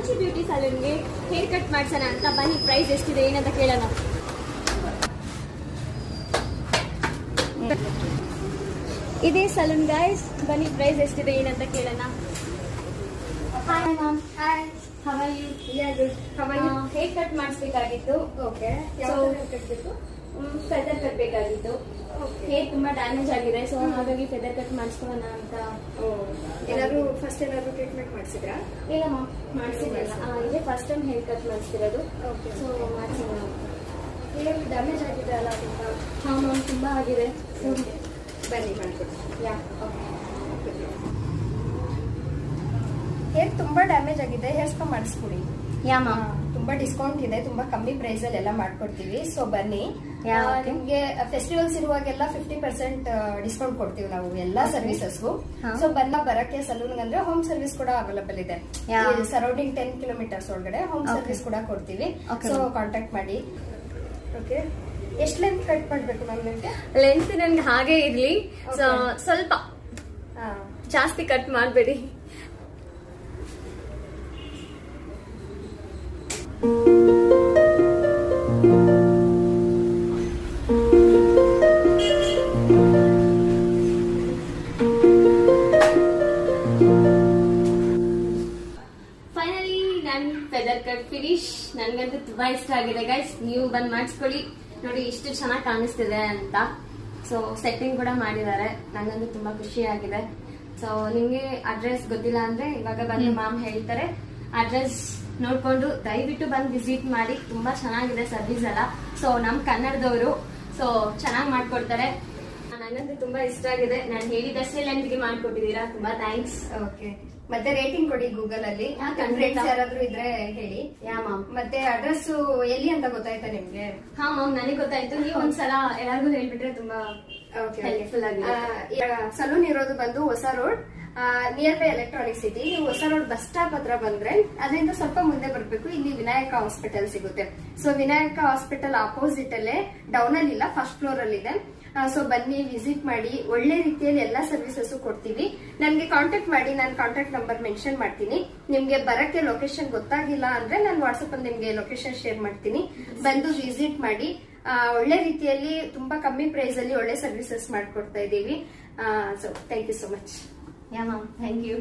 Manchi beauty ಸಲೂನ್ಗೆ hair cut ಮಾಡ್ಸೋಣ ಅಂತ ಬನ್ನಿ. ಪ್ರೈಸ್ ಎಷ್ಟಿದೆ ಏನಂತ ಕೇಳೋಣ. ಇದೇ ಸಲೂನ್ ಗೈಸ್, ಬನ್ನಿ ಪ್ರೈಸ್ ಎಷ್ಟಿದೆ ಏನಂತ ಕೇಳೋಣ. Hi ma'am. Hi, how are you? Yeah good. How are you? Hair cut ಮಾಡಿಸ್ಬೇಕಾಗಿತ್ತು. ಓಕೆ, ಯಾವ ಕಟ್ಬೇಕು? ಫೆದರ್ ಕಟ್ ಬೇಕಾಗಿತ್ತು. ಹೇರ್ ತುಂಬಾ ಡ್ಯಾಮೇಜ್ ಆಗಿದೆ, ಸೊ ಹಾಗಾಗಿ ಫೆದರ್ ಕಟ್ ಮಾಡಿಸ್ಕೊಳ್ಳೋಣ ಅಂತ. ಏನಾದ್ರು ಫಸ್ಟ್ ಏನಾದ್ರು ಟ್ರೀಟ್ಮೆಂಟ್ ಮಾಡಿಸಿದ್ರಾ? ಇಲ್ಲ ಮ್ಯಾಮ್, ಮಾಡಿಸಿದ್ದಿಲ್ಲ. ಇದೇ ಫಸ್ಟ್ ಟೈಮ್ ಹೇರ್ ಕಟ್ ಮಾಡಿಸ್ತಿರೋದು. ಓಕೆ, ಸೊ ಮಾಡಿಸಿಲ್ಲ. ಹೇರ್ ಡ್ಯಾಮೇಜ್ ಆಗಿದೆ ಅಲ್ಲ ತುಂಬ? ಹಾಂ ಮ್ಯಾಮ್, ತುಂಬಾ ಆಗಿದೆ. ಬನ್ನಿ ಮಾಡ್ಕೊಡ್ತೀನಿ. Yeah, okay. ಹೇರ್ ತುಂಬಾ ಡ್ಯಾಮೇಜ್ ಆಗಿದೆ, ಹೇರ್ ಸ್ಪಾ ಮಾಡಿಸ್ಕೊಡಿ. Yeah ma'am. ತುಂಬಾ ಡಿಸ್ಕೌಂಟ್ ಇದೆ, ತುಂಬಾ ಕಮ್ಮಿ ಪ್ರೈಸ್ ಅಲ್ಲಿ ಎಲ್ಲ ಮಾಡ್ಕೊಡ್ತೀವಿ. ಸೊ ಬನ್ನಿ. Yeah, okay. ನಿಮ್ಗೆ ಫೆಸ್ಟಿವಲ್ಸ್ ಇರುವಾಗೆಲ್ಲ 50% ಡಿಸ್ಕೌಂಟ್ ಕೊಡ್ತೀವಿ ನಾವು ಎಲ್ಲಾ ಸರ್ವಿಸಸ್ಗೂ. ಸೊ ಬರಕ್ಕೆ ಸಲೂನ್ ಅಂದ್ರೆ ಹೋಮ್ ಸರ್ವಿಸ್ ಕೂಡ ಅವೈಲಬಲ್ ಇದೆ. ಸರೌಂಡಿಂಗ್ 10 ಕಿಲೋಮೀಟರ್ಸ್ ಒಳಗಡೆ ಹೋಮ್ ಸರ್ವಿಸ್ ಕೂಡ ಕೊಡ್ತೀವಿ. ಸೊ ಕಾಂಟ್ಯಾಕ್ಟ್ ಮಾಡಿ. ಓಕೆ, ಎಷ್ಟು ಲೆಂತ್ ಕಟ್ ಮಾಡ್ಬೇಕು ಮ್ಯಾಮ್ ನಿಮ್ಗೆ? ಲೆಂತ್ ನನ್ಗೆ ಹಾಗೆ ಇರ್ಲಿ, ಸ್ವಲ್ಪ ಜಾಸ್ತಿ ಕಟ್ ಮಾಡಬೇಡಿ. ಫೈನಲಿ ನನ್ ಫೆದರ್ ಕಟ್ ಫಿನಿಶ್. ನನ್ಗಂತೂ ತುಂಬಾ ಇಷ್ಟ ಆಗಿದೆ ಗೈಸ್, ನೀವು ಬಂದ್ ಮಾಡಿಸ್ಕೊಳ್ಳಿ. ನೋಡಿ ಎಷ್ಟು ಚೆನ್ನಾಗಿ ಕಾಣಿಸ್ತಿದೆ ಅಂತ. ಸೊ ಸೆಟ್ಟಿಂಗ್ ಕೂಡ ಮಾಡಿದ್ದಾರೆ, ನಂಗಂತೂ ತುಂಬಾ ಖುಷಿ ಆಗಿದೆ. ಸೊ ನಿಮ್ಗೆ ಅಡ್ರೆಸ್ ಗೊತ್ತಿಲ್ಲ ಅಂದ್ರೆ ಇವಾಗ ಬಂದು ಮ್ಯಾಮ್ ಹೇಳ್ತಾರೆ. ಅಡ್ರೆಸ್ ನೋಡ್ಕೊಂಡು ದಯವಿಟ್ಟು ಬಂದು ವಿಸಿಟ್ ಮಾಡಿ. ತುಂಬಾ ಚೆನ್ನಾಗಿದೆ ಸರ್ವಿಸ್ ಎಲ್ಲ. ಸೊ ನಮ್ ಕನ್ನಡದವರು, ಸೊ ಚೆನ್ನಾಗಿ ಮಾಡ್ಕೊಡ್ತಾರೆ. ನಂಗಂತೂ ತುಂಬಾ ಇಷ್ಟ ಆಗಿದೆ. ನಾನು ಹೇಳಿದಷ್ಟೇ ಲೆಂತ್ಗೆ ಮಾಡ್ಕೊಟ್ಟಿದ್ದೀರಾ, ತುಂಬಾ ಥ್ಯಾಂಕ್ಸ್. ಓಕೆ, ಮತ್ತೆ ರೇಟಿಂಗ್ ಕೊಡಿ ಗೂಗಲ್ ಅಲ್ಲಿ. ಫ್ರೆಂಡ್ಸ್ ಯಾರಾದ್ರೂ ಇದ್ರೆ ಹೇಳಿ. Yeah ma'am. ಮತ್ತೆ ಅಡ್ರೆಸ್ ಎಲ್ಲಿ ಅಂತ ಗೊತ್ತಾಯ್ತಾ ನಿಮ್ಗೆ? ಹಾ ಮ್ಯಾಮ್, ನನಗೆ ಗೊತ್ತಾಯ್ತು. ನೀವು ಒಂದ್ಸಲ ಎಲ್ಲಾರ್ಗು ಹೇಳ್ಬಿಟ್ರೆ ತುಂಬಾ ಹೆಲ್ಪ್ಫುಲ್ ಆಗಿದೆ. ಸಲೂನ್ ಇರೋದು ಬಂದು ಹೊಸ road, near by electronic city. ನೀವು ಹೊಸ ರೋಡ್ ಬಸ್ ಸ್ಟಾಪ್ ಹತ್ರ ಬಂದ್ರೆ ಅದರಿಂದ ಸ್ವಲ್ಪ ಮುಂದೆ ಬರ್ಬೇಕು. ಇಲ್ಲಿ ವಿನಾಯಕ ಹಾಸ್ಪಿಟಲ್ ಸಿಗುತ್ತೆ. ಸೊ ವಿನಾಯಕ ಹಾಸ್ಪಿಟಲ್ ಆಪೋಸಿಟ್ ಅಲ್ಲೇ, ಡೌನ್ ಅಲ್ಲಿ ಇಲ್ಲ, ಫಸ್ಟ್ ಫ್ಲೋರ್ ಅಲ್ಲಿ ಇದೆ. ಸೊ ಬನ್ನಿ, ವಿಸಿಟ್ ಮಾಡಿ. ಒಳ್ಳೆ ರೀತಿಯಲ್ಲಿ ಎಲ್ಲಾ ಸರ್ವಿಸಸ್ ಕೊಡ್ತೀವಿ. ನನ್ಗೆ ಕಾಂಟ್ಯಾಕ್ಟ್ ಮಾಡಿ, ನಾನು ಕಾಂಟ್ಯಾಕ್ಟ್ ನಂಬರ್ ಮೆನ್ಷನ್ ಮಾಡ್ತೀನಿ. ನಿಮ್ಗೆ ಬರಕ್ಕೆ ಲೊಕೇಶನ್ ಗೊತ್ತಾಗಿಲ್ಲ ಅಂದ್ರೆ ನಾನು ವಾಟ್ಸ್ಆಪ್ ಅಲ್ಲಿ ನಿಮ್ಗೆ ಲೊಕೇಶನ್ ಶೇರ್ ಮಾಡ್ತೀನಿ. ಬಂದು ವಿಸಿಟ್ ಮಾಡಿ. ಒಳ್ಳೆ ರೀತಿಯಲ್ಲಿ ತುಂಬಾ ಕಮ್ಮಿ ಪ್ರೈಸ್ ಅಲ್ಲಿ ಒಳ್ಳೆ ಸರ್ವಿಸಸ್ ಮಾಡ್ಕೊಡ್ತಾ ಇದೀವಿ. So thank you so much. Yeah ma'am, thank you.